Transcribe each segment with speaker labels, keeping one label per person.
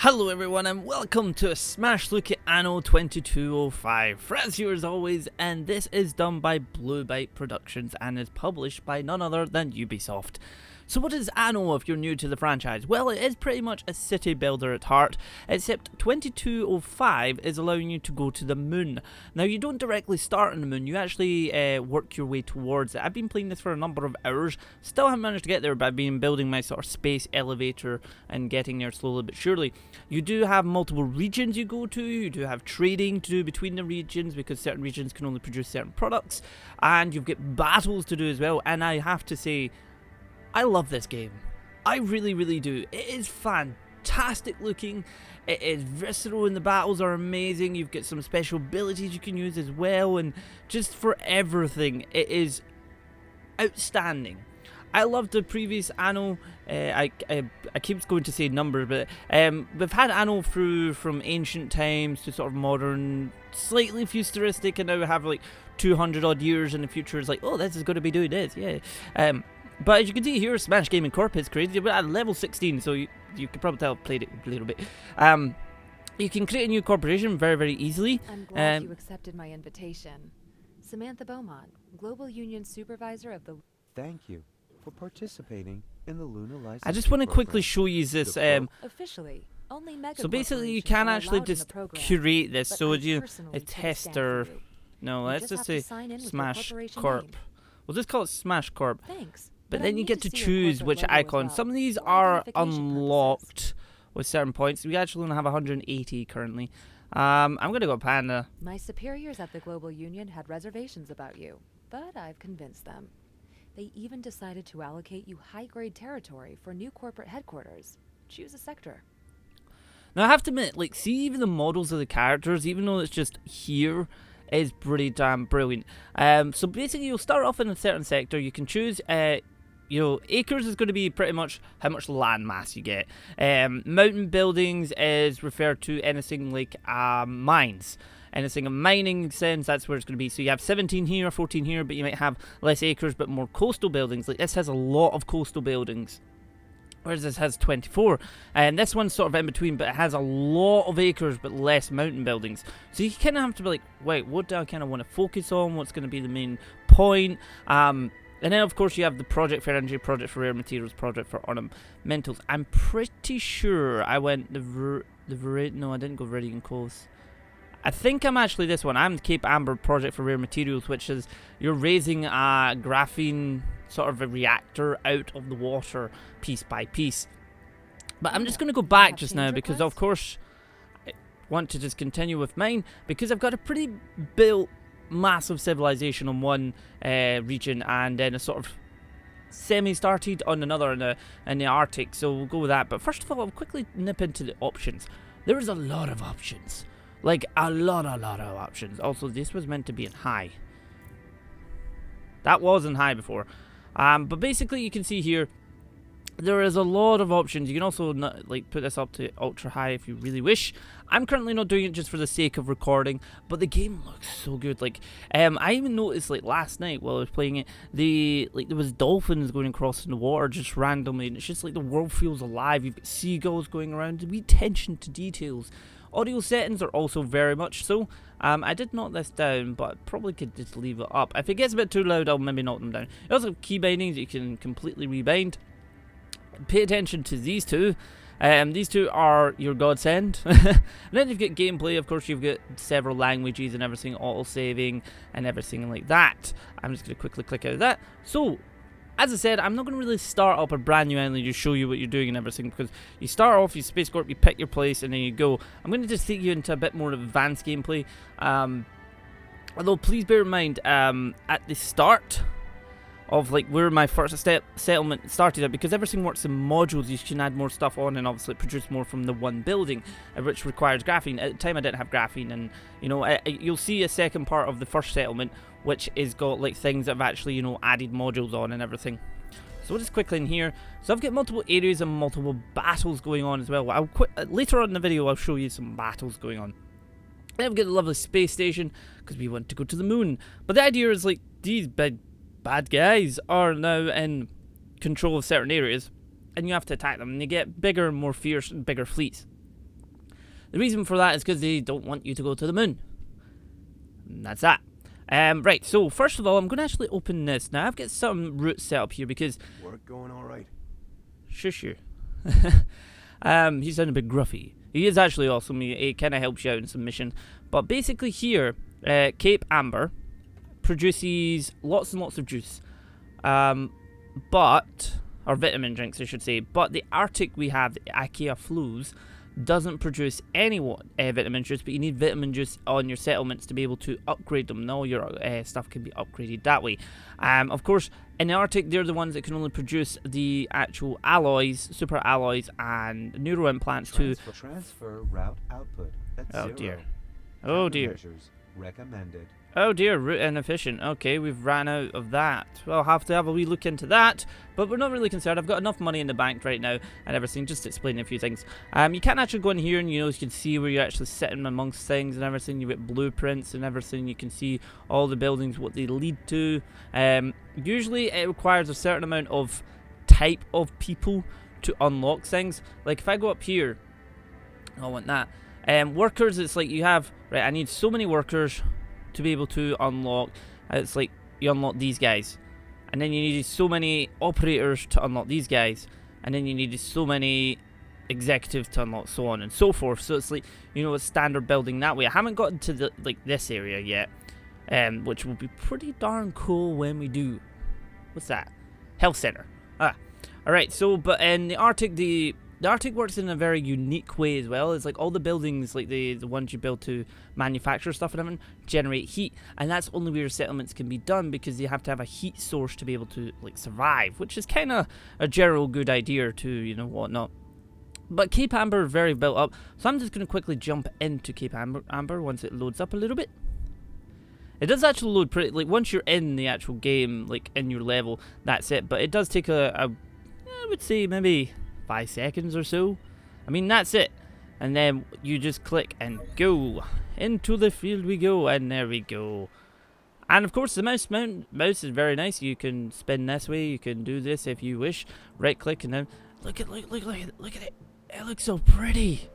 Speaker 1: Hello everyone and welcome to a smash look at Anno 2205. Fraz here as always, and this is done by Blue Byte Productions and is published by none other than Ubisoft. So what is Anno if you're new to the franchise? Well, it is pretty much a city builder at heart, except 2205 is allowing you to go to the moon. Now you don't directly start on the moon, you actually work your way towards it. I've been playing this for a number of hours, still haven't managed to get there, but I've been building my sort of space elevator and getting there slowly but surely. You do have multiple regions you go to, you do have trading to do between the regions because certain regions can only produce certain products, and you've got battles to do as well, and I have to say, I love this game. I really do. It is fantastic looking, it is visceral and the battles are amazing, you've got some special abilities you can use as well, and just for everything, it is outstanding. I loved the previous Anno. I keep going to say numbers, but we've had Anno through from ancient times to sort of modern, slightly futuristic, and now we have like 200 odd years in the future. It's like, oh, this is going to be doing this, yeah. But as you can see here, Smash Gaming Corp is crazy. We're at level 16, so you can probably tell I've played it a little bit. You can create a new corporation very easily.
Speaker 2: I'm glad you accepted my invitation. Samantha Beaumont, Global Union Supervisor of the...
Speaker 3: Thank you for participating in the Luna License.
Speaker 1: I just want to quickly show you this.
Speaker 2: Officially, only mega
Speaker 1: So basically, you
Speaker 2: corporations
Speaker 1: can
Speaker 2: are
Speaker 1: actually
Speaker 2: allowed in
Speaker 1: just
Speaker 2: the program,
Speaker 1: curate this.
Speaker 2: but
Speaker 1: So
Speaker 2: I
Speaker 1: you
Speaker 2: personally
Speaker 1: a
Speaker 2: take a stand
Speaker 1: tester.
Speaker 2: for you.
Speaker 1: No,
Speaker 2: You
Speaker 1: let's just
Speaker 2: just have
Speaker 1: say
Speaker 2: to sign in with your
Speaker 1: Smash
Speaker 2: corporation
Speaker 1: Corp.
Speaker 2: name.
Speaker 1: We'll just call it Smash Corp.
Speaker 2: Thanks.
Speaker 1: But
Speaker 2: I
Speaker 1: then you
Speaker 2: need
Speaker 1: get to
Speaker 2: see your
Speaker 1: choose
Speaker 2: corporate
Speaker 1: which
Speaker 2: logo as
Speaker 1: icon.
Speaker 2: well,
Speaker 1: Some of these
Speaker 2: for
Speaker 1: are
Speaker 2: identification
Speaker 1: unlocked
Speaker 2: purposes.
Speaker 1: with certain points. We actually only have 180 currently. I'm gonna go Panda.
Speaker 2: My superiors at the Global Union had reservations about you, but I've convinced them. They even decided to allocate you high-grade territory for new corporate headquarters. Choose a sector.
Speaker 1: Now I have to admit, like, see even the models of the characters, even though it's just here, is pretty damn brilliant. So basically, you'll start off in a certain sector. You can choose. You know, acres is going to be pretty much how much land mass you get. Mountain buildings is referred to anything like mines. Anything a mining sense, that's where it's going to be. So you have 17 here, 14 here, but you might have less acres but more coastal buildings. Like this has a lot of coastal buildings, whereas this has 24. And this one's sort of in between, but it has a lot of acres but less mountain buildings. So you kind of have to be like, wait, what do I kind of want to focus on? What's going to be the main point? And then, of course, you have the project for energy, project for rare materials, project for ornamentals. I'm pretty sure I went no, I didn't go Viridian Coast. I think I'm actually this one. I'm the Cape Amber project for rare materials, which is you're raising a graphene sort of a reactor out of the water piece by piece. But I'm just going to go back just now because, of course, I want to just continue with mine because I've got a pretty built massive civilization on one region and then a sort of semi-started on another in the Arctic, so we'll go with that. But first of all, I'll quickly nip into the options. There is a lot of options, like a lot of options. Also, this was meant to be in high. That was in high before, but basically you can see here there is a lot of options. You can also like put this up to ultra high if you really wish. I'm currently not doing it just for the sake of recording, but the game looks so good. Like, I even noticed like last night while I was playing it, there was dolphins going across in the water just randomly, and it's just like the world feels alive. You've got seagulls going around. The wee attention to details. Audio settings are also very much so. I did knock this down, but probably could just leave it up. If it gets a bit too loud, I'll maybe knock them down. You also have key bindings that you can completely rebind. Pay attention to these two. These two are your godsend. And then you've got gameplay. Of course, you've got several languages and everything, auto-saving and everything like that. I'm just going to quickly click out of that. So, as I said, I'm not going to really start up a brand new island and just show you what you're doing and everything, because you start off, you Space Corp, you pick your place, and then you go. I'm going to just take you into a bit more advanced gameplay. Although, please bear in mind, at the start of like where my first settlement started at, because everything works in modules, you can add more stuff on and obviously produce more from the one building, which requires graphene. At the time I didn't have graphene, and you know, you'll see a second part of the first settlement which is got like things that have actually, you know, added modules on and everything. So we'll just quickly in here. So I've got multiple areas and multiple battles going on as well. Later on in the video I'll show you some battles going on. Then we've got the lovely space station because we want to go to the moon. But the idea is like these big bad guys are now in control of certain areas, and you have to attack them, and you get bigger and more fierce and bigger fleets. The reason for that is because they don't want you to go to the moon. And that's that. Right, so first of all, I'm going to actually open this. Now, I've got some routes set up here because...
Speaker 3: Work going all right?
Speaker 1: Shush you. He's sounding a bit gruffy. He is actually awesome. He kind of helps you out in some mission. But basically here, Cape Amber produces lots and lots of juice. Or vitamin drinks, I should say. But the Arctic we have, the Ikea Flows, doesn't produce any vitamin juice, but you need vitamin juice on your settlements to be able to upgrade them. Now your stuff can be upgraded that way. Of course, in the Arctic, they're the ones that can only produce the actual alloys, super alloys, and neuro implants too.
Speaker 3: Transfer route output. That's
Speaker 1: Oh
Speaker 3: 0.
Speaker 1: dear. Oh dear.
Speaker 3: Measures recommended.
Speaker 1: Oh dear, route inefficient. Okay, we've ran out of that. Well, I'll have to have a wee look into that, but we're not really concerned. I've got enough money in the bank right now and everything, just to explain a few things. You can actually go in here and, you can see where you're actually sitting amongst things and everything. You get blueprints and everything. You can see all the buildings, what they lead to. Usually it requires a certain amount of type of people to unlock things. Like if I go up here, I want that. Workers, it's like you have, right, I need so many workers to be able to unlock. It's like you unlock these guys, and then you need so many operators to unlock these guys, and then you need so many executives to unlock, so on and so forth. So it's like, a standard building that way. I haven't gotten to the this area yet, which will be pretty darn cool when we do. What's that? Health center. Alright, so but in the Arctic, the Arctic works in a very unique way as well. It's like all the buildings, like the ones you build to manufacture stuff and everything, generate heat, and that's only where your settlements can be done, because you have to have a heat source to be able to survive, which is kind of a general good idea to whatnot. But Cape Amber is very built up, so I'm just going to quickly jump into Cape Amber once it loads up a little bit. It does actually load pretty, once you're in the actual game, in your level, that's it. But it does take I would say maybe 5 seconds or so. I mean, that's it. And then you just click and go. Into the field we go, and there we go. And of course the mouse is very nice. You can spin this way, you can do this if you wish. Right click and then look at it. It looks so pretty.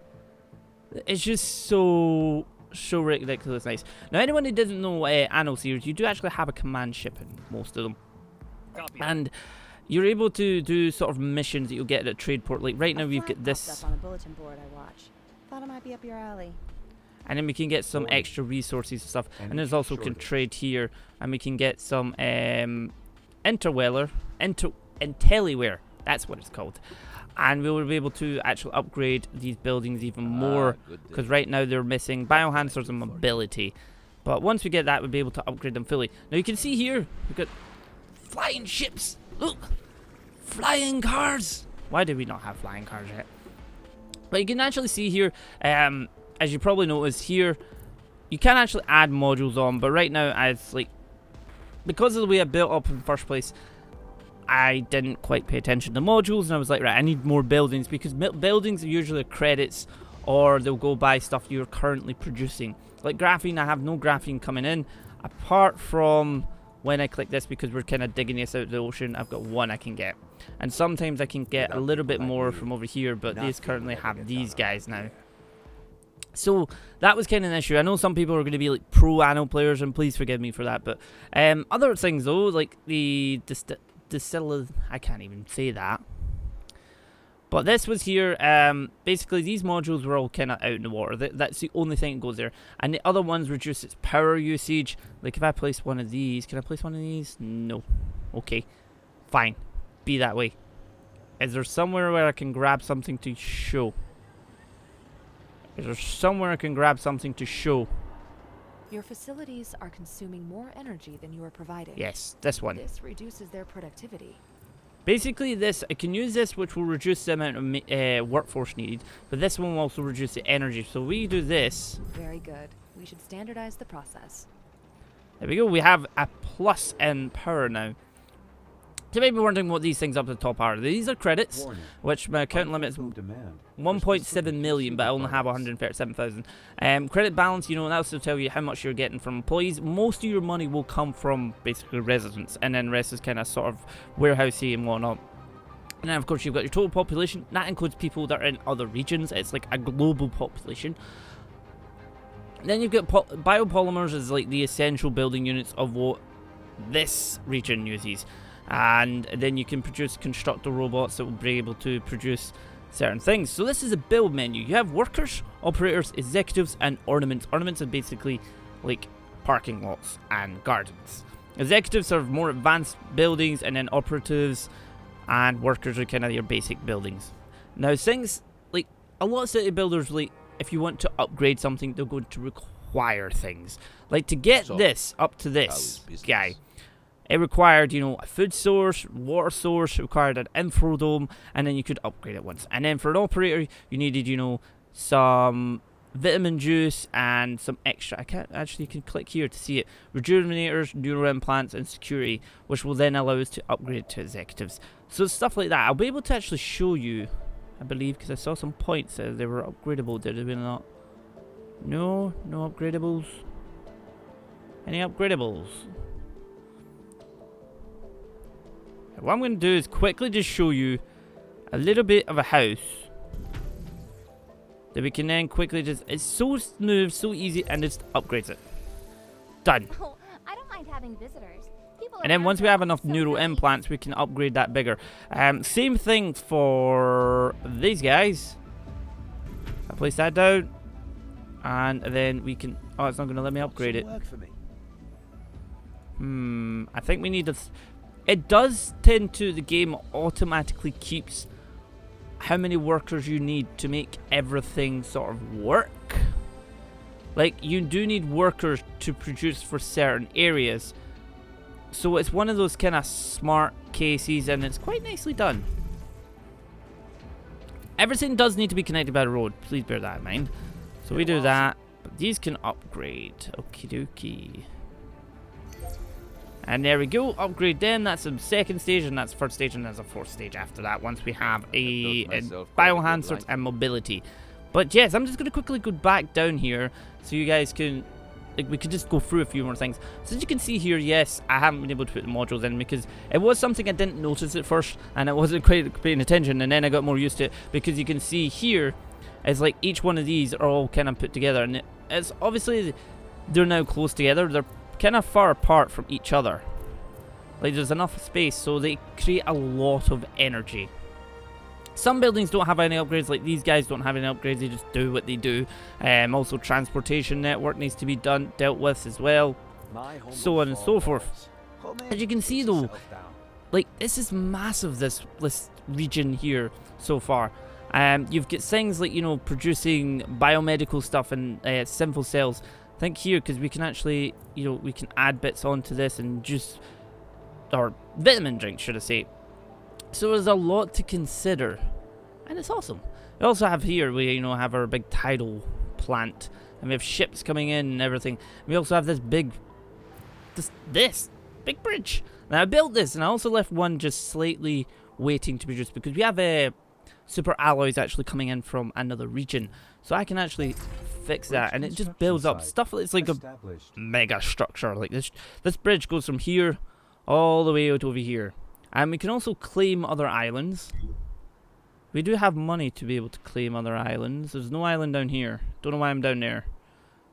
Speaker 1: It's just so ridiculous nice. Now anyone who doesn't know Anno series, you do actually have a command ship in most of them. And you're able to do sort of missions that you'll get at Tradeport. Like right now we've got this.
Speaker 4: Up on a bulletin board I watch. Thought it might be up your alley.
Speaker 1: And then we can get some extra resources and stuff. And there's also can trade here, and we can get some interware. That's what it's called. And we will be able to actually upgrade these buildings even more, because right now they're missing bioenhancers and mobility. But once we get that, we'll be able to upgrade them fully. Now you can see here we've got flying ships. Look, flying cars. Why did we not have flying cars yet? But you can actually see here, as you probably noticed here, you can actually add modules on. But right now, because of the way I built up in the first place, I didn't quite pay attention to modules, and I was like, right, I need more buildings, because buildings are usually credits, or they'll go buy stuff you're currently producing. Like graphene, I have no graphene coming in, apart from when I click this, because we're kind of digging this out of the ocean. I've got one I can get, and sometimes I can get a little bit more from over here, but these currently have these guys now. So that was kind of an issue. I know some people are going to be pro Anno players, and please forgive me for that, but other things though, like the I can't even say that. But this was here, basically these modules were all kind of out in the water. That's the only thing that goes there. And the other ones reduce its power usage. Like if I place one of these, can I place one of these? No. Okay, fine. Be that way. Is there somewhere where I can grab something to show? Is there somewhere I can grab something to show?
Speaker 2: Your facilities are consuming more energy than you are providing.
Speaker 1: Yes, this one.
Speaker 2: This reduces their productivity.
Speaker 1: Basically this, I can use this, which will reduce the amount of workforce needed, but this one will also reduce the energy. So we do this.
Speaker 2: Very good. We should standardize the process.
Speaker 1: There we go. We have a plus in power now. So you may be wondering what these things up at the top are. These are credits, which my account limit is 1.7 million, but I only have 137,000. Credit balance, that also tell you how much you're getting from employees. Most of your money will come from basically residents, and then rest is kind of sort of warehousey and whatnot. And then of course you've got your total population. That includes people that are in other regions. It's like a global population. Then you've got biopolymers as like the essential building units of what this region uses. And then you can construct the robots that will be able to produce certain things. So this is a build menu. You have workers, operators, executives, and ornaments. Ornaments are basically like parking lots and gardens. Executives are more advanced buildings, and then operatives and workers are kind of your basic buildings. Now things like a lot of city builders, like if you want to upgrade something, they're going to require things. Like to get this up to this guy, it required, you know, a food source, water source, it required an infradome, and then you could upgrade it once. And then for an operator, you needed, you know, some vitamin juice and some extra. I can't actually, you can click here to see it. Rejuvenators, neural implants, and security, which will then allow us to upgrade to executives. So stuff like that. I'll be able to actually show you, I believe, because I saw some points that they were upgradable. Did they not? No, no upgradables. Any upgradables? What I'm going to do is quickly just show you a little bit of a house that we can then quickly just, it's so smooth, so easy, and just upgrades it. Done.
Speaker 5: Oh, I don't mind having visitors.
Speaker 1: And then once we have enough neural implants, we can upgrade that bigger. Same thing for these guys. I place that down, and then we can, oh, it's not going to let me upgrade it. I think we need a, it does tend to, the game automatically keeps how many workers you need to make everything sort of work. Like, you do need workers to produce for certain areas. So it's one of those kind of smart cases, and it's quite nicely done. Everything does need to be connected by the road. Please bear that in mind. So we do that. But these can upgrade. Okie dokie. And there we go, upgrade then, that's the second stage, and that's the third stage, and there's a fourth stage after that, once we have a bioenhancers and mobility. But yes, I'm just going to quickly go back down here, so you guys can, like, we could just go through a few more things. So as you can see here, yes, I haven't been able to put the modules in, because it was something I didn't notice at first, and I wasn't quite paying attention, and then I got more used to it, because you can see here, it's like each one of these are all kind of put together, and it's obviously, they're now close together, they're kind of far apart from each other. Like, there's enough space, so they create a lot of energy. Some buildings don't have any upgrades, like these guys don't have any upgrades, they just do what they do. Also, transportation network needs to be dealt with as well, so on and so forth. As you can see though, like, this is massive, this region here so far. You've got things like, you know, producing biomedical stuff and simple cells. Think here, because we can actually, you know, we can add bits onto this and juice, or vitamin drinks, should I say. So there's a lot to consider, and it's awesome. We also have here, we, you know, have our big tidal plant, and we have ships coming in and everything. We also have this big, this big bridge. Now I built this, and I also left one just slightly waiting to produce, because we have super alloys actually coming in from another region, so I can actually fix that, and it just builds up stuff. It's like a mega structure. Like this bridge goes from here all the way out over here, and we can also claim other islands. We do have money to be able to claim other islands. There's no island down here. Don't know why I'm down there.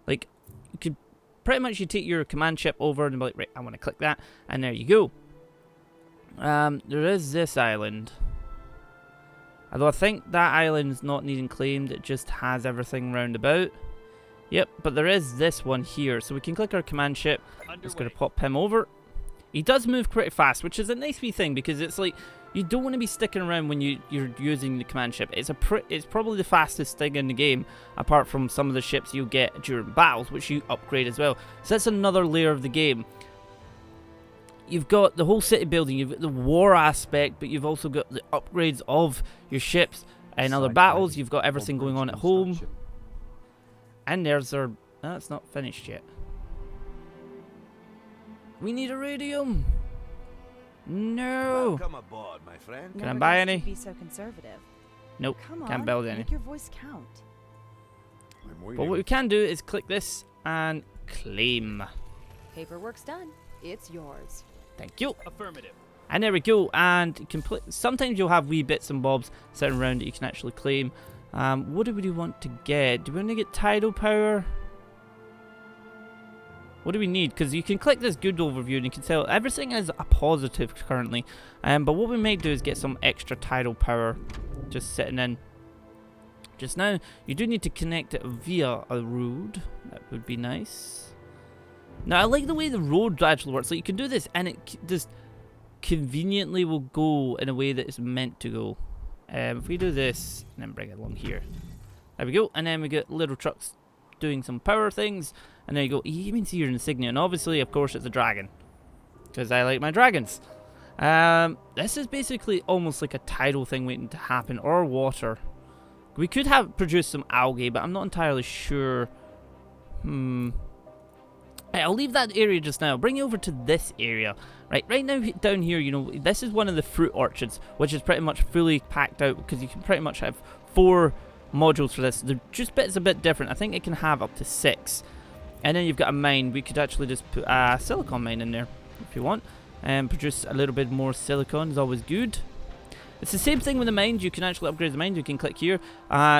Speaker 1: Like, you could pretty much, you take your command ship over and be like, right, I want to click that, and there you go. There is this island. Although I think that island's not needing claimed, it just has everything round about. Yep, but there is this one here, so we can click our command ship. Just going to pop him over. He does move pretty fast, which is a nice wee thing, because it's like, you don't want to be sticking around when you're using the command ship. It's probably the fastest thing in the game, apart from some of the ships you get during battles, which you upgrade as well. So that's another layer of the game. You've got the whole city building, you've got the war aspect, but you've also got the upgrades of your ships and other battles. You've got everything going on at home. And there's our... Oh, it's not finished yet. We need iridium. No.
Speaker 6: Welcome aboard, my friend.
Speaker 1: Can I buy any?
Speaker 4: Be so conservative.
Speaker 1: Nope.
Speaker 4: Come
Speaker 1: Can't
Speaker 4: on,
Speaker 1: build any.
Speaker 4: make your voice count.
Speaker 1: But what we can do is click this and claim.
Speaker 2: Paperwork's done. It's yours.
Speaker 1: Thank you.
Speaker 7: Affirmative.
Speaker 1: And there we go. And sometimes you'll have wee bits and bobs sitting around that you can actually claim. What do we want to get? Do we want to get tidal power? What do we need? Because you can click this good overview and you can tell everything is a positive currently. But what we might do is get some extra tidal power just sitting in. Just now, you do need to connect it via a road. That would be nice. Now, I like the way the road actually works. Like, you can do this and it just conveniently will go in a way that it's meant to go. If we do this and then bring it along here. There we go. And then we get little trucks doing some power things. And there you go. You can see your insignia. And obviously, of course, it's a dragon. Because I like my dragons. This is basically almost like a tidal thing waiting to happen. Or water. We could have produced some algae, but I'm not entirely sure. I'll leave that area just now. Bring you over to this area. Right now down here, you know, this is one of the fruit orchards, which is pretty much fully packed out because you can pretty much have 4 modules for this. They're just a bit different. I think it can have up to 6. And then you've got a mine. We could actually just put a silicon mine in there if you want. And produce a little bit more silicon is always good. It's the same thing with the mines. You can actually upgrade the mines. You can click here.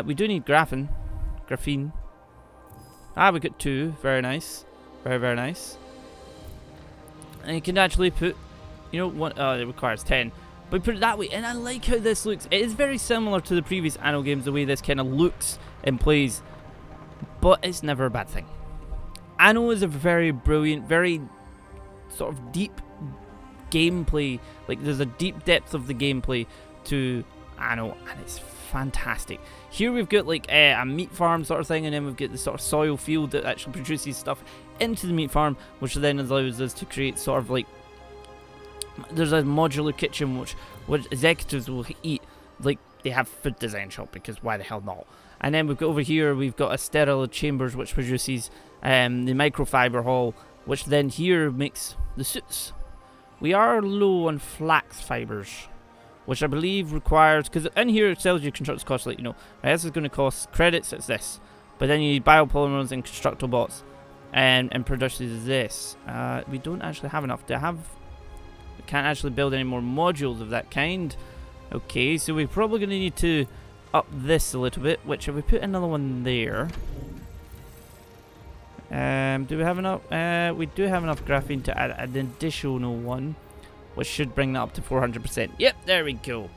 Speaker 1: We do need graphene. We got 2. Very nice. Very nice. And you can actually put, you know, one. It requires 10. But put it that way. And I like how this looks. It is very similar to the previous Anno games, the way this kind of looks and plays. But it's never a bad thing. Anno is a very brilliant, very sort of deep gameplay. Like, there's a deep depth of the gameplay to Anno, and it's fantastic. Here we've got like a meat farm sort of thing, and then we've got the sort of soil field that actually produces stuff into the meat farm, which then allows us to create sort of like, there's a modular kitchen which executives will eat. Like, they have food design shop, because why the hell not? And then we've got over here, we've got a sterile chambers which produces the microfiber hull, which then here makes the suits. We are low on flax fibers, which I believe requires, because in here it tells you constructors cost, like, you know, right, this is going to cost credits, it's this. But then you need biopolymers and constructor bots, and produces this. We don't actually have enough. We can't actually build any more modules of that kind. Okay, so we're probably going to need to up this a little bit, which if we put another one there. Do we have enough? We do have enough graphene to add an additional one, which should bring that up to 400%. Yep, there we go.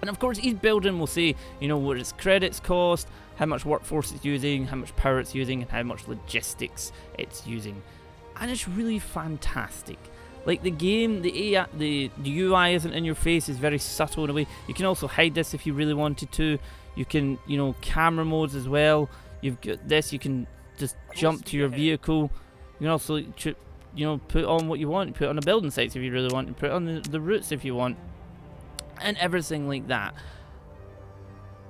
Speaker 1: And of course, each building will say, you know, what its credits cost, how much workforce it's using, how much power it's using, and how much logistics it's using. And it's really fantastic. Like, the game, the AI, the UI isn't in your face, it's very subtle in a way. You can also hide this if you really wanted to. You can, you know, camera modes as well. You've got this, you can just jump to your vehicle. You can also, you know, put on what you want. Put it on the building sites if you really want. And put it on the routes if you want. And everything like that.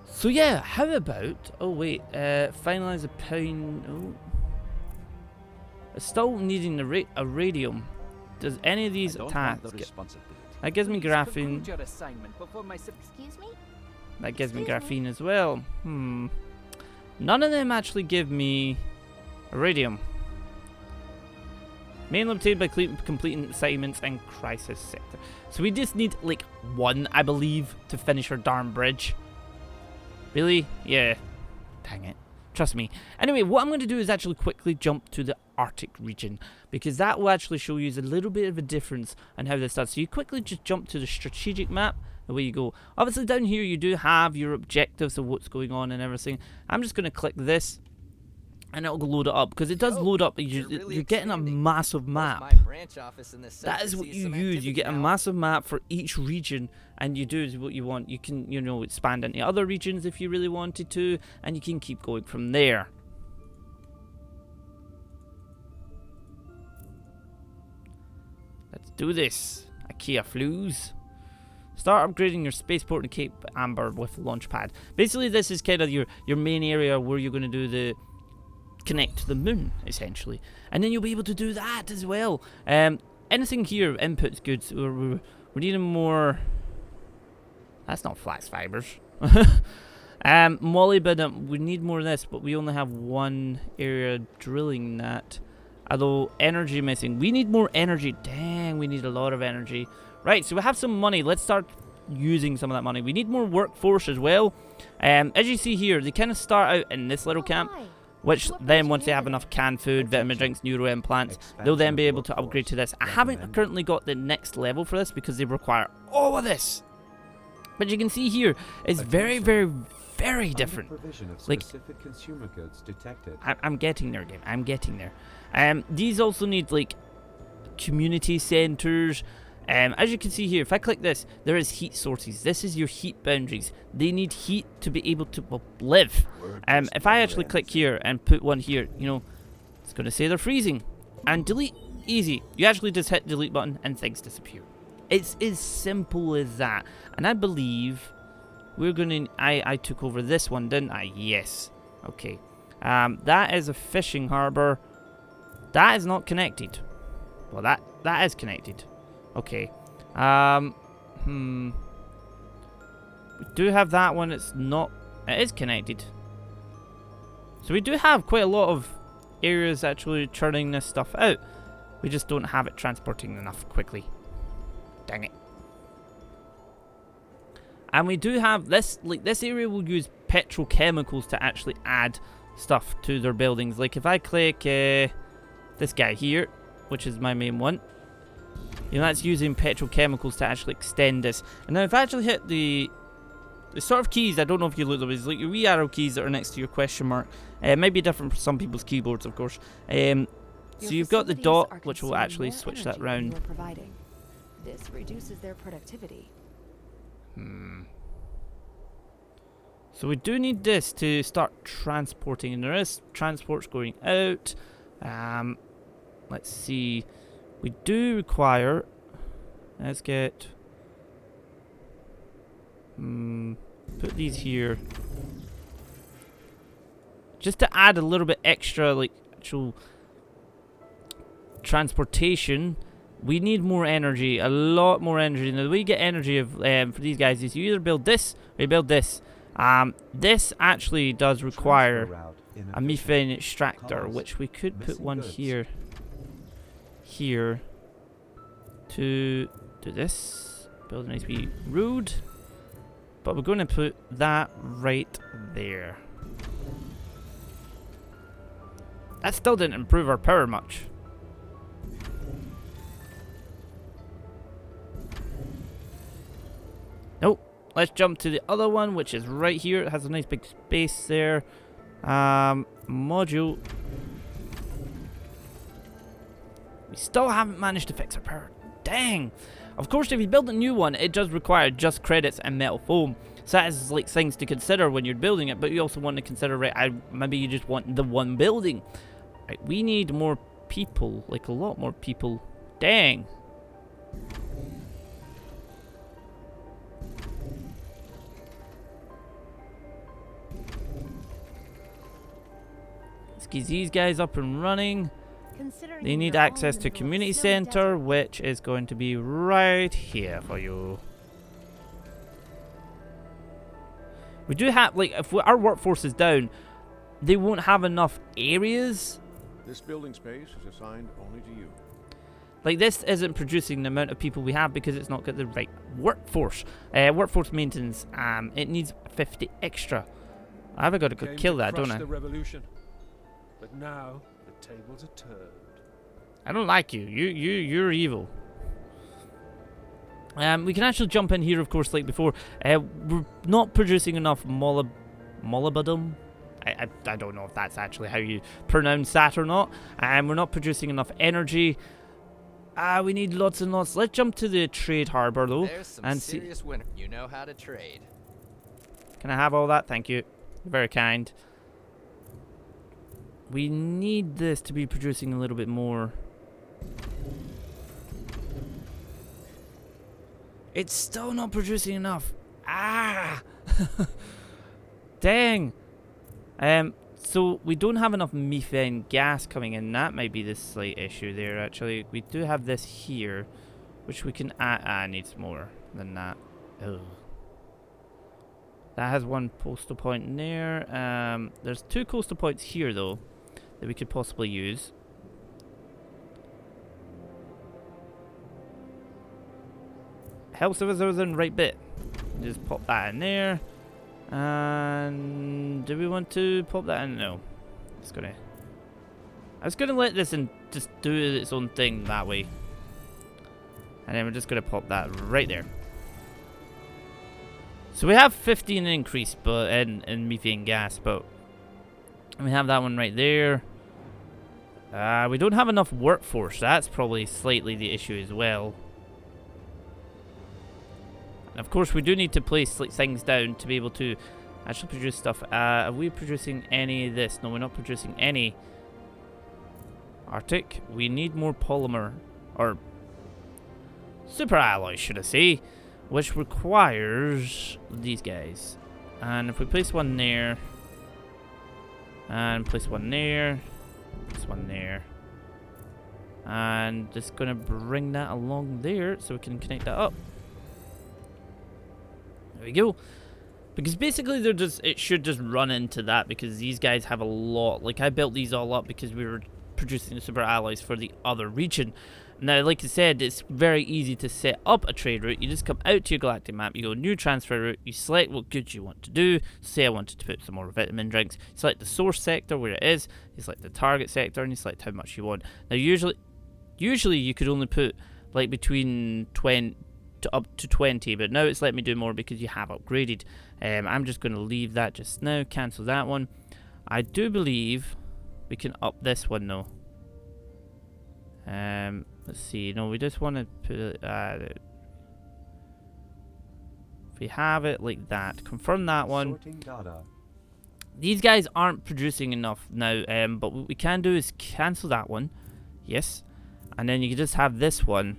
Speaker 1: So yeah, how about... Oh wait, finalize a pound... Oh. It's still needing a radium. Does any of these tasks get... That gives me graphene.
Speaker 5: Excuse me?
Speaker 1: That gives me graphene as well. None of them actually give me iridium. Mainly obtained by completing assignments and crisis sector. So we just need like 1, I believe, to finish our darn bridge. Really? Yeah. Dang it. Trust me. Anyway, what I'm going to do is actually quickly jump to the Arctic region, because that will actually show you a little bit of a difference on how this does. So you quickly just jump to the strategic map. Away you go. Obviously down here you do have your objectives of what's going on and everything. I'm just going to click this and it'll load it up, because it does load up. You're getting a massive map. That is what you use. You get a massive map for each region, and you do what you want. You can, you know, expand into other regions if you really wanted to, and you can keep going from there. Let's do this. IKEA flues. Start upgrading your spaceport in Cape Amber with Launchpad. Basically, this is kind of your main area where you're going to do the connect to the moon, essentially. And then you'll be able to do that as well. Anything here, input's good. So we're needing more... That's not flax fibers. Molybdenum, we need more of this, but we only have 1 area drilling that. Although, energy missing. We need more energy. Dang, we need a lot of energy. Right, so we have some money. Let's start using some of that money. We need more workforce as well. As you see here, they kind of start out in this little camp, which then once they have enough canned food, vitamin drinks, neuro implants, they'll then be able to upgrade to this. I haven't currently got the next level for this because they require all of this. But you can see here, it's very, very, very different. Like,
Speaker 3: consumer goods detected.
Speaker 1: I'm getting there, game. I'm getting there. These also need like community centers. As you can see here, if I click this, there is heat sources. This is your heat boundaries. They need heat to be able to live. If I actually click here and put one here, you know, it's going to say they're freezing. And delete, easy. You actually just hit delete button and things disappear. It's as simple as that. And I believe we're going to, I took over this one, didn't I? Yes. Okay. That is a fishing harbor. That is not connected. Well, that is connected. Okay. We do have that one. It's not. It is connected. So we do have quite a lot of areas actually churning this stuff out. We just don't have it transporting enough quickly. Dang it. And we do have this. Like this area will use petrochemicals to actually add stuff to their buildings. Like if I click this guy here, which is my main one. You know, that's using petrochemicals to actually extend this. And now if I actually hit the sort of keys, I don't know if you look at them, it's like your wee arrow keys that are next to your question mark. It might be different for some people's keyboards, of course. So you've got the dot, which will actually switch that round.
Speaker 2: This reduces their productivity.
Speaker 1: So we do need this to start transporting, and there is transports going out. Let's see. We do require. Let's get. Put these here. Just to add a little bit extra, like actual transportation. We need more energy, a lot more energy. Now the way you get energy of for these guys is you either build this or you build this. This actually does require a methane extractor, which we could put one here to do this. Build a nice wee road. But we're going to put that right there. That still didn't improve our power much. Nope. Let's jump to the other one, which is right here. It has a nice big space there. Module. We still haven't managed to fix our power. Dang. Of course, if you build a new one, it does require just credits and metal foam. So that is like things to consider when you're building it. But you also want to consider, right, maybe you just want the one building. Right, we need more people. Like a lot more people. Dang. Let's get these guys up and running. They need access to community center, which is going to be right here for you. We do have, like, if our workforce is down, they won't have enough areas.
Speaker 6: This building space is assigned only to you.
Speaker 1: Like, this isn't producing the amount of people we have because it's not got the right workforce. Workforce maintenance, it needs 50 extra. I've got to go kill that, don't I?
Speaker 7: The revolution, but now the tables are turned.
Speaker 1: I don't like you. You're evil. We can actually jump in here, of course, like before. We're not producing enough molybdenum. I don't know if that's actually how you pronounce that or not. We're not producing enough energy. We need lots and lots. Let's jump to the trade harbor, though.
Speaker 8: There's some
Speaker 1: and
Speaker 8: serious winner. You know how to trade.
Speaker 1: Can I have all that? Thank you. You're very kind. We need this to be producing a little bit more. It's still not producing enough. Ah! Dang. So we don't have enough methane gas coming in. That might be the slight issue there, actually. We do have this here, which we can add. Needs more than that. Ugh. That has one postal point in there. There's 2 coastal points here, though, that we could possibly use. helps if I was in the right bit. Just pop that in there. And do we want to pop that in? No. I was gonna let this and just do its own thing that way. And then we're just gonna pop that right there. So we have 15 increase but in methane gas, but we have that one right there. We don't have enough workforce. That's probably slightly the issue as well. And of course, we do need to place like things down to be able to actually produce stuff. Are we producing any of this? No, we're not producing any. Arctic. We need more polymer or super alloys, should I say, which requires these guys. And if we place one there, and place one there, place one there, and just gonna bring that along there so we can connect that up. There we go. Because basically they're just, it should just run into that because these guys have a lot. Like I built these all up because we were producing the super alloys for the other region. Now, like I said, it's very easy to set up a trade route. You just come out to your galactic map, you go new transfer route, you select what goods you want to do. Say I wanted to put some more vitamin drinks. You select the source sector where it is, you select the target sector, and you select how much you want. Now, usually you could only put like between 20 to up to 20, but now it's let me do more because you have upgraded. I'm just going to leave that just now, cancel that one. I do believe we can up this one though. Let's see. No, we just want to put it. If we have it like that, confirm that one.
Speaker 3: Sorting data.
Speaker 1: These guys aren't producing enough now. But what we can do is cancel that one. Yes, and then you can just have this one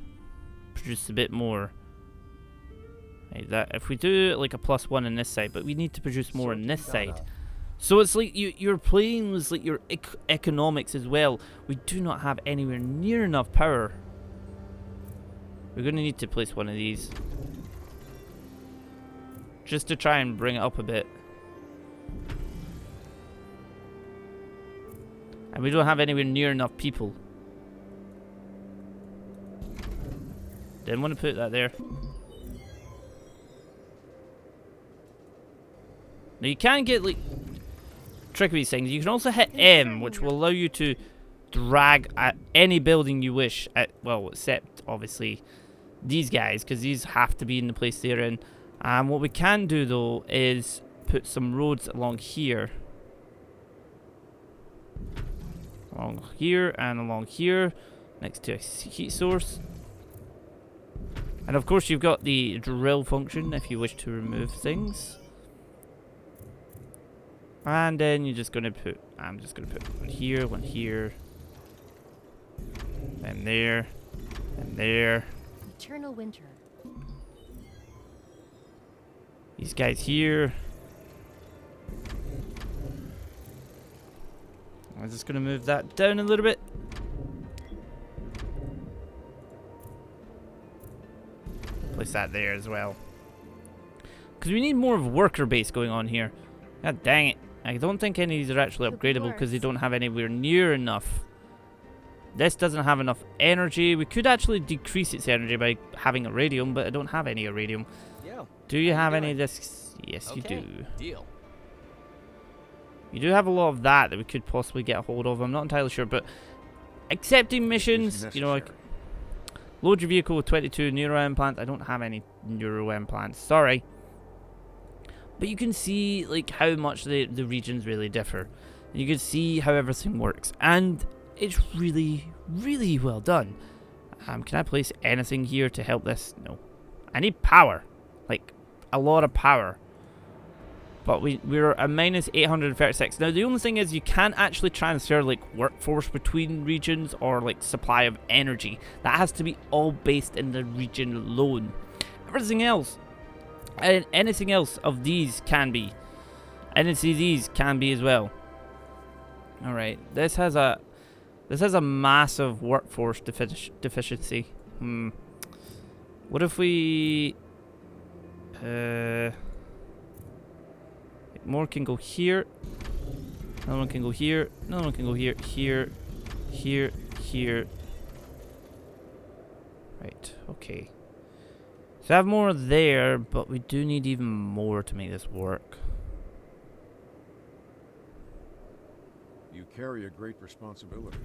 Speaker 1: produce a bit more. Like that. If we do like a +1 on this side, but we need to produce more on this side. So it's like you're playing with like your economics as well. We do not have anywhere near enough power. We're going to need to place one of these. Just to try and bring it up a bit. And we don't have anywhere near enough people. Didn't want to put that there. Now you can get like trick with these things. You can also hit M, which will allow you to drag at any building you wish. Well, except obviously these guys, because these have to be in the place they're in. What we can do though is put some roads along here, and along here, next to a heat source. And of course, you've got the drill function if you wish to remove things. And then you're just gonna put, I'm just gonna put one here, and there, and there.
Speaker 4: Eternal winter.
Speaker 1: These guys here. I'm just gonna move that down a little bit. Place that there as well. Because we need more of a worker base going on here. God dang it. I don't think any of these are actually upgradable because they don't have anywhere near enough. This doesn't have enough energy. We could actually decrease its energy by having iridium, but I don't have any iridium.
Speaker 8: Yo,
Speaker 1: Do you
Speaker 8: how
Speaker 1: have
Speaker 8: you
Speaker 1: any
Speaker 8: doing?
Speaker 1: of this? Yes, you
Speaker 8: Okay,
Speaker 1: do.
Speaker 8: deal.
Speaker 1: You do have a lot of that we could possibly get a hold of. I'm not entirely sure, but accepting missions, you know, like load your vehicle with 22 neuro implants. I don't have any neuro implants. Sorry. But you can see like how much the regions really differ. You can see how everything works, and it's really, really well done. Can I place anything here to help this? No. I need power, like a lot of power. But we're a minus 836. Now the only thing is you can't actually transfer like workforce between regions or like supply of energy. That has to be all based in the region alone. Everything else. And anything else of these can be. Anything these can be as well. Alright, this has a massive workforce deficiency. What if we more can go here. Another one can go here. Another one can go here. Here. Here. Here. Right, okay. So I have more there, but we do need even more to make this work.
Speaker 6: You carry a great responsibility.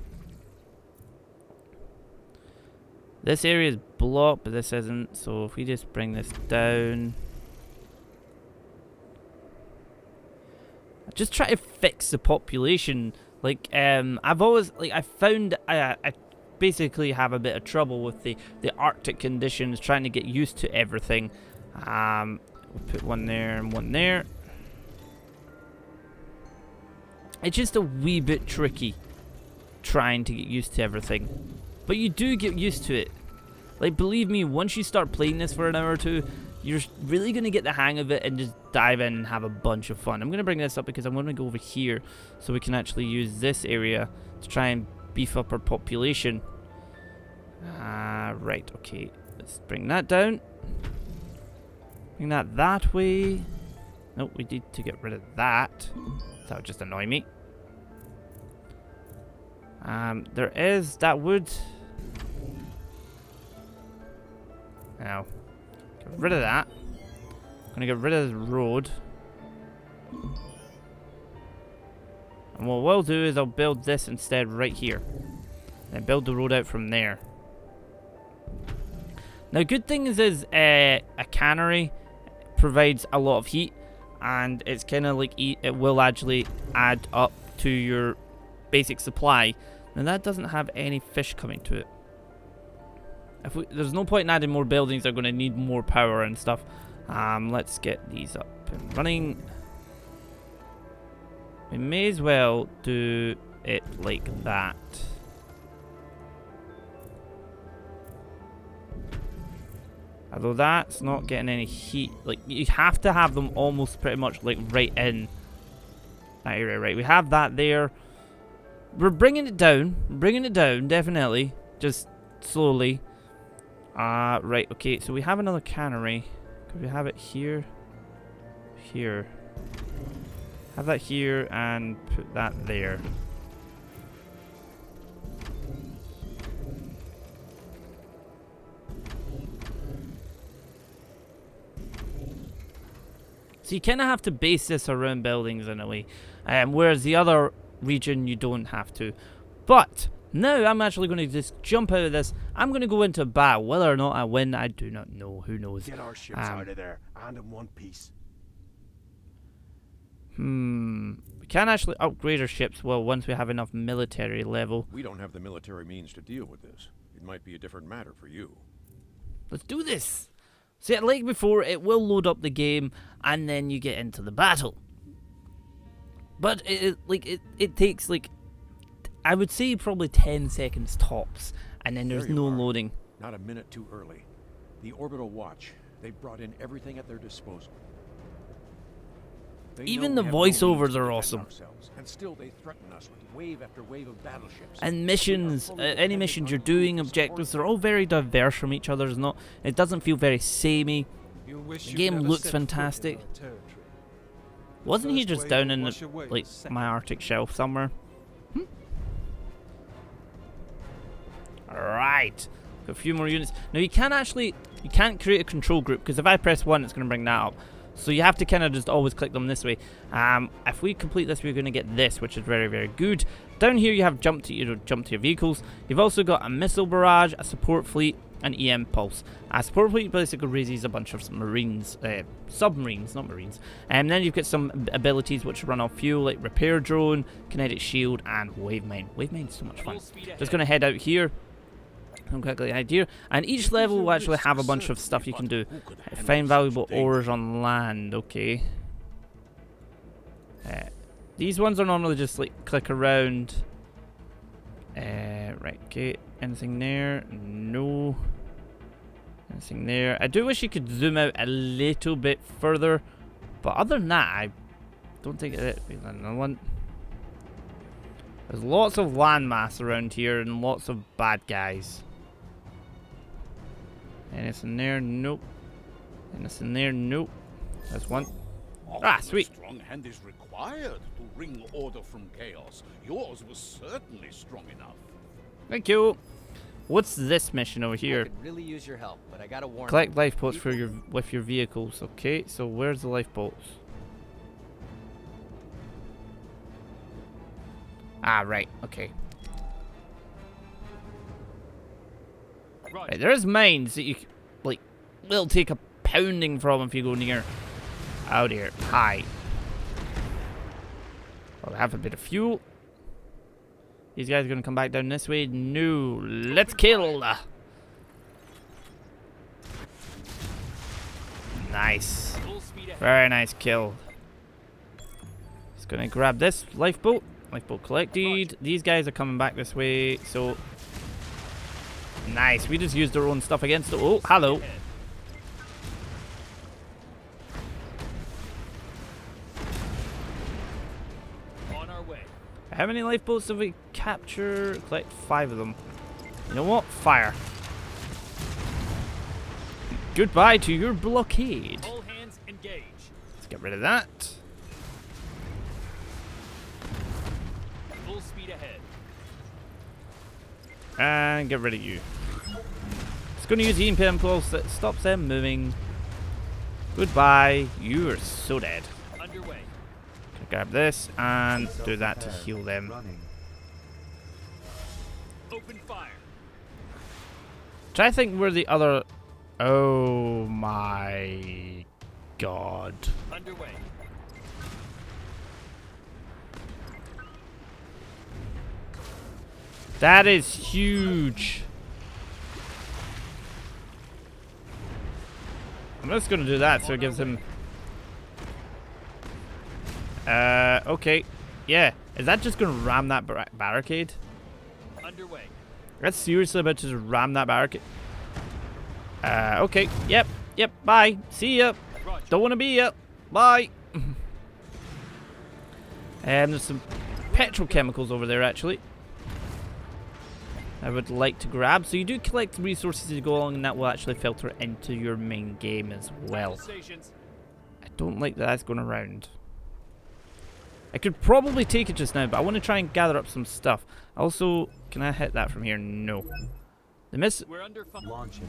Speaker 1: This area is blocked, but this isn't. So if we just bring this down. Just try to fix the population. Like, I've always, like, I found I basically have a bit of trouble with the Arctic conditions, trying to get used to everything. We'll put one there and one there. It's just a wee bit tricky trying to get used to everything. But you do get used to it. Like, believe me, once you start playing this for an hour or two, you're really going to get the hang of it and just dive in and have a bunch of fun. I'm going to bring this up because I'm going to go over here so we can actually use this area to try and beef up our population. Right, okay. Let's bring that down. Bring that way. Nope, we need to get rid of that. That would just annoy me. There is that wood. Now, get rid of that. I'm gonna get rid of the road. And what we'll do is I'll build this instead right here. And build the road out from there. Now, good thing is a cannery provides a lot of heat, and it's kind of like it will actually add up to your basic supply. Now that doesn't have any fish coming to it. There's no point in adding more buildings. They're going to need more power and stuff. Let's get these up and running. We may as well do it like that. Although that's not getting any heat. Like, you have to have them almost pretty much like right in that area. Right, we have that there. We're bringing it down. Definitely. Just slowly. Right, okay, so we have another cannery. Could we have it here? Here. Have that here and put that there. So you kind of have to base this around buildings in a way. Whereas the other region you don't have to. But now I'm actually going to just jump out of this. I'm going to go into battle. Whether or not I win, I do not know. Who knows?
Speaker 7: Get our ships out of there and in one piece.
Speaker 1: We can actually upgrade our ships, well, once we have enough military level.
Speaker 6: We don't have the military means to deal with this. It might be a different matter for you.
Speaker 1: Let's do this. See, like before, it will load up the game, and then you get into the battle. But it takes like, I would say probably 10 seconds tops, and then there's no loading.
Speaker 6: Not a minute too early. The Orbital Watch. They've brought in everything at their disposal.
Speaker 1: Even the voiceovers are awesome.
Speaker 6: And still they threaten us with wave after wave of battleships.
Speaker 1: And missions, any missions you're doing, objectives, they're all very diverse from each other. It doesn't feel very samey. The game looks fantastic. Wasn't he just down in like my Arctic shelf somewhere? Alright. Got a few more units. Now you can't create a control group, because if I press 1 it's going to bring that up. So you have to kind of just always click them this way. If we complete this, we're going to get this, which is very, very good. Down here you have jump to your vehicles. You've also got a missile barrage, a support fleet, and EM pulse. A support fleet basically raises a bunch of marines, submarines, not marines. And then you've got some abilities which run off fuel, like repair drone, kinetic shield, and wave mine. Wave mine's so much fun. Just going to head out here. I'm quickly head here, and each level will actually have a bunch of stuff you can do. Find valuable ores on land. Okay. These ones are normally just like click around. Right. Okay. Anything there? No. Anything there? I do wish you could zoom out a little bit further, but other than that, I don't think it. Another one. There's lots of landmass around here and lots of bad guys. Anything there? Nope. Anything there? Nope. That's one. Ah, sweet.
Speaker 9: A strong hand is required to wring order from chaos. Yours was certainly strong enough.
Speaker 1: Thank you. What's this mission over
Speaker 8: I
Speaker 1: here?
Speaker 8: could really use your help, but I gotta warn
Speaker 1: Collect
Speaker 8: you.
Speaker 1: lifeboats for your with your vehicles. Okay, so where's the lifeboats? Ah, right. Okay. Right, there's mines that you like will take a pounding from if you go near. Oh dear. Hi. I'll have a bit of fuel. These guys are gonna come back down this way. No, let's kill. Nice. Very nice kill. Just gonna grab this lifeboat. Lifeboat collected. These guys are coming back this way, so nice. We just used our own stuff against it. Oh, hello.
Speaker 7: On our way.
Speaker 1: How many lifeboats have we captured? Collect 5 of them. You know what? Fire. Goodbye to your blockade.
Speaker 7: All hands engage.
Speaker 1: Let's get rid of that.
Speaker 7: Full speed ahead.
Speaker 1: And get rid of you. Just going to use the EMP pulse that stops them moving. Goodbye. You are so dead.
Speaker 7: Underway.
Speaker 1: Grab this and do that to heal them.
Speaker 3: Running.
Speaker 7: Open fire.
Speaker 1: Try to think where the other... Oh my god.
Speaker 7: Underway.
Speaker 1: That is huge. I'm just gonna do that so it gives him... okay. Yeah. Is that just gonna ram that barricade?
Speaker 7: Underway.
Speaker 1: That's seriously about to just ram that barricade. Okay. Yep. Yep. Bye. See ya.
Speaker 7: Roger.
Speaker 1: Don't wanna be ya. Bye. There's some petrochemicals over there actually. I would like to grab. So you do collect resources as you go along and that will actually filter into your main game as well.
Speaker 7: Stations.
Speaker 1: I don't like that that's going around. I could probably take it just now, but I want to try and gather up some stuff. Also, can I hit that from here? No. The miss...
Speaker 7: We're under fire.
Speaker 3: Launching.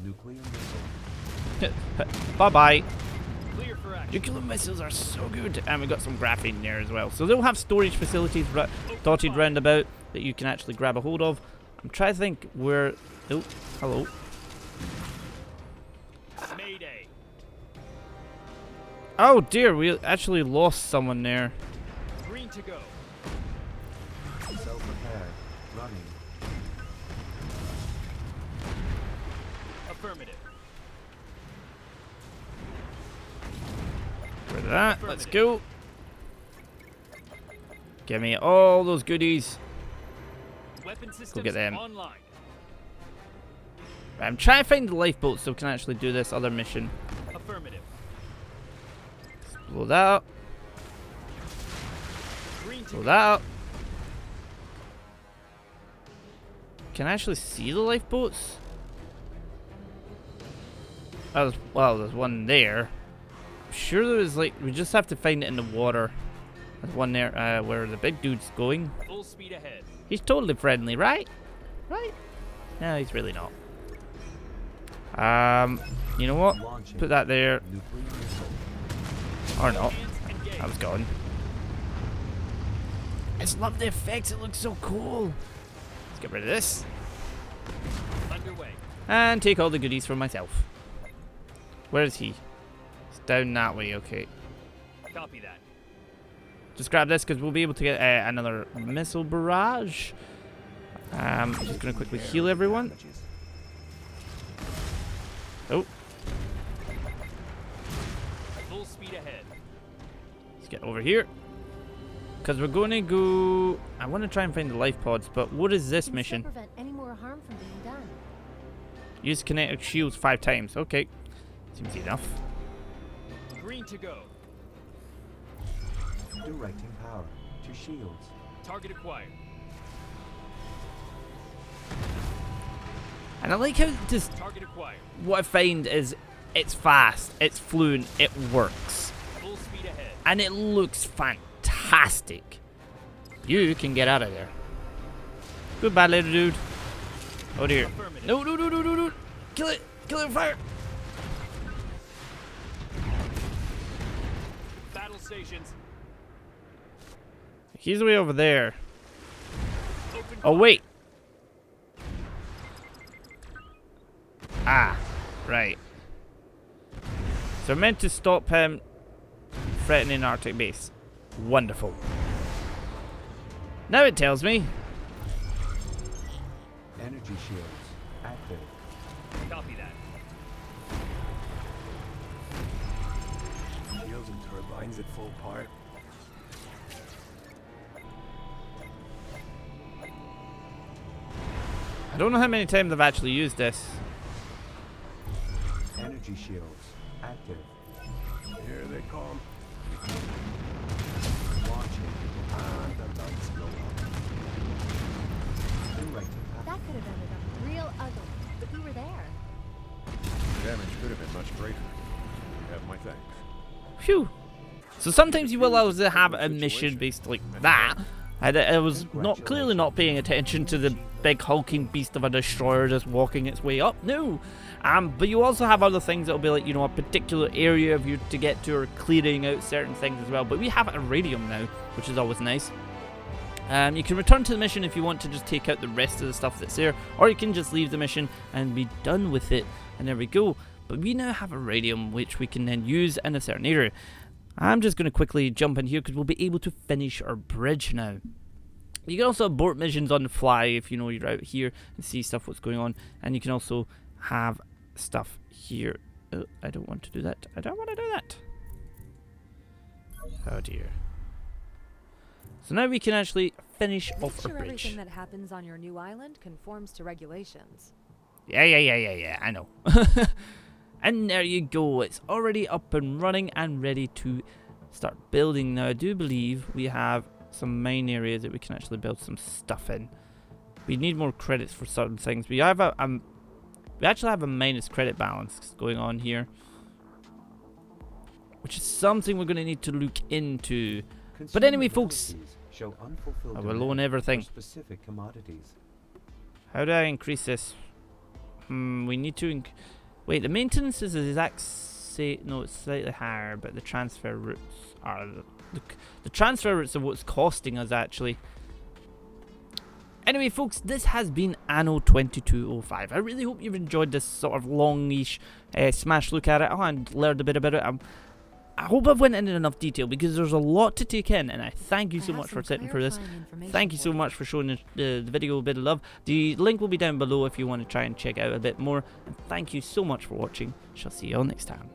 Speaker 3: Nuclear missile.
Speaker 1: Bye-bye.
Speaker 7: Clear for action.
Speaker 1: Nuclear missiles are so good. And we got some graphene there as well. So they'll have storage facilities dotted round about that you can actually grab a hold of. I'm trying to think where... Oh, hello.
Speaker 7: Mayday.
Speaker 1: Oh dear, we actually lost someone there.
Speaker 7: Green to go.
Speaker 3: Self-repair. Running.
Speaker 7: Affirmative.
Speaker 1: Rid of that. Let's go. Give me all those goodies.
Speaker 7: Weapon systems
Speaker 1: Go get them.
Speaker 7: online.
Speaker 1: I'm trying to find the lifeboat so we can actually do this other mission.
Speaker 7: Affirmative.
Speaker 1: Blow that up.
Speaker 7: Green to
Speaker 1: Blow
Speaker 7: go.
Speaker 1: that up. Can I actually see the lifeboats? Oh, well, there's one there. I'm sure there was like, we just have to find it in the water. There's one there where the big dude's going.
Speaker 7: Full speed ahead.
Speaker 1: He's totally friendly, right? Right? No, he's really not. You know what?
Speaker 3: Launching.
Speaker 1: Put that there.
Speaker 3: Nuclear missile.
Speaker 1: Or not.
Speaker 7: Hands engage.
Speaker 1: That was gone. I just love the effects. It looks so cool. Let's get rid of this.
Speaker 7: Underway.
Speaker 1: And take all the goodies for myself. Where is he? It's down that way, okay.
Speaker 7: Copy that.
Speaker 1: Just grab this because we'll be able to get another missile barrage. I'm just going to quickly heal everyone. Oh,
Speaker 7: Full speed ahead.
Speaker 1: let's get over here. Because we're going to go... I want to try and find the life pods, but what is this mission?
Speaker 4: Prevent any more harm from being done.
Speaker 1: Use kinetic shields 5 times. Okay. Seems enough.
Speaker 7: Green to go.
Speaker 3: Directing power to shields.
Speaker 7: Target acquired.
Speaker 1: And I like how just...
Speaker 7: Target acquired.
Speaker 1: What I find is it's fast, it's fluent, it works.
Speaker 7: Full speed ahead.
Speaker 1: And it looks fantastic. You can get out of there. Goodbye, little dude. Oh dear. No, no, no, no, no, no. Kill it. Kill it with fire.
Speaker 7: Battle stations.
Speaker 1: He's way over there. Oh, wait. Ah, right. So we're meant to stop him threatening Arctic base. Wonderful. Now it tells me.
Speaker 3: Energy shields active.
Speaker 7: Copy that. Shields and turbines at full power.
Speaker 1: I don't know how many times I've actually used this.
Speaker 3: Energy shields active.
Speaker 7: Here they come.
Speaker 3: Launching.
Speaker 7: And the lights go up.
Speaker 3: Directing
Speaker 4: That
Speaker 3: path.
Speaker 4: could have ended up real ugly, but we were there.
Speaker 6: Damage could have been much greater. You have my thanks.
Speaker 1: Phew. So sometimes you will also have a mission based like that. And I was not clearly not paying attention to the big hulking beast of a destroyer just walking its way up. No. But you also have other things that will be like, you know, a particular area of you to get to or clearing out certain things as well. But we have Iridium now, which is always nice. You can return to the mission if you want to just take out the rest of the stuff that's there, or you can just leave the mission and be done with it. And there we go. But we now have Iridium, which we can then use in a certain area. I'm just going to quickly jump in here because we'll be able to finish our bridge now. You can also abort missions on the fly if you know you're out here and see stuff what's going on. And you can also have stuff here. Oh, I don't want to do that. I don't want to do that. Oh dear. So now we can actually finish
Speaker 2: Make
Speaker 1: off our
Speaker 2: sure
Speaker 1: bridge.
Speaker 2: everything that happens on your new island conforms to regulations.
Speaker 1: Yeah, I know. And there you go. It's already up and running and ready to start building. Now, I do believe we have some main areas that we can actually build some stuff in. We need more credits for certain things. We have we actually have a minus credit balance going on here, which is something we're going to need to look into. But anyway, folks,
Speaker 3: Show unfulfilled
Speaker 1: we're low on
Speaker 3: demand
Speaker 1: everything.
Speaker 3: for specific commodities.
Speaker 1: How do I increase this? We need to wait, the maintenance is the exact same. No, it's slightly higher, but the transfer routes are the transfer routes are what's costing us actually. Anyway, folks, this has been Anno 2205. I really hope you've enjoyed this sort of longish smash look at it. Oh, and learned a bit about it. I hope I've went into enough detail because there's a lot to take in, and I thank you so much for sitting for this. Thank you so much for showing the video a bit of love. The link will be down below if you want to try and check out a bit more. And thank you so much for watching. Shall see you all next time.